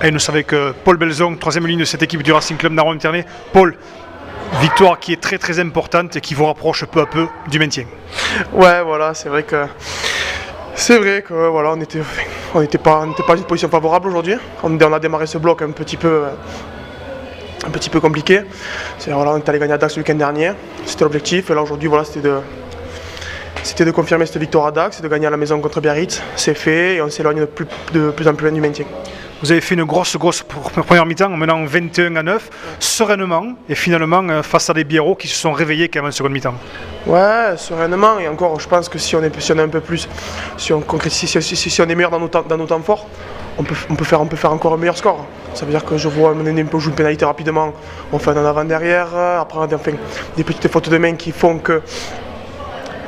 Et nous savons que Paul Belzon, troisième ligne de cette équipe du Racing Club Narbonne-Épernay. Paul, victoire qui est très très importante et qui vous rapproche peu à peu du maintien. Ouais, voilà, c'est vrai que voilà, on n'était pas dans une position favorable aujourd'hui. On a démarré ce bloc un petit peu compliqué. Voilà, on est allé gagner à Dax le week-end dernier, c'était l'objectif. Et là aujourd'hui, voilà, c'était de confirmer cette victoire à Dax et de gagner à la maison contre Biarritz. C'est fait et on s'éloigne de plus en plus loin du maintien. Vous avez fait une grosse première mi-temps en menant 21-9, sereinement, et finalement face à des Biéraux qui se sont réveillés quand même en seconde mi-temps. Ouais, sereinement, et encore, je pense que si on est un peu plus, si on est meilleur dans nos temps forts, on peut faire encore un meilleur score. Ça veut dire que je vois on joue une pénalité rapidement, on fait un en avant-derrière, après des petites fautes de main qui font que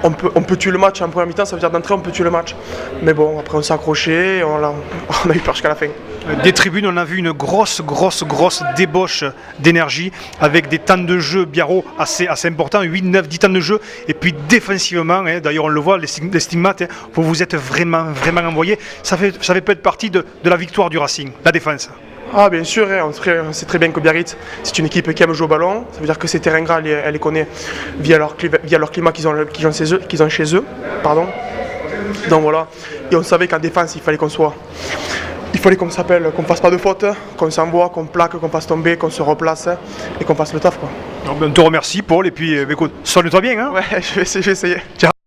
on peut tuer le match en première mi-temps, ça veut dire d'entrée on peut tuer le match. Mais bon, après on s'est accroché et on a eu peur jusqu'à la fin. Des tribunes, on a vu une grosse débauche d'énergie avec des temps de jeu Biarro assez importants, 8, 9, 10 temps de jeu. Et puis défensivement, d'ailleurs on le voit, les stigmates, vous vous êtes vraiment envoyés. Ça fait peut-être partie de la victoire du Racing, la défense. Ah bien sûr, on sait très bien que Biarritz, c'est une équipe qui aime jouer au ballon. Ça veut dire que ces terrains gras, elle les connaît via leur climat qu'ils ont chez eux. Pardon. Donc voilà, et on savait qu'en défense, il fallait qu'on fasse pas de faute, qu'on s'envoie, qu'on plaque, qu'on fasse tomber, qu'on se replace et qu'on fasse le taf, quoi. Donc, on te remercie Paul, et puis écoute, soigne-toi bien. Hein. Ouais, je vais essayer. Ciao.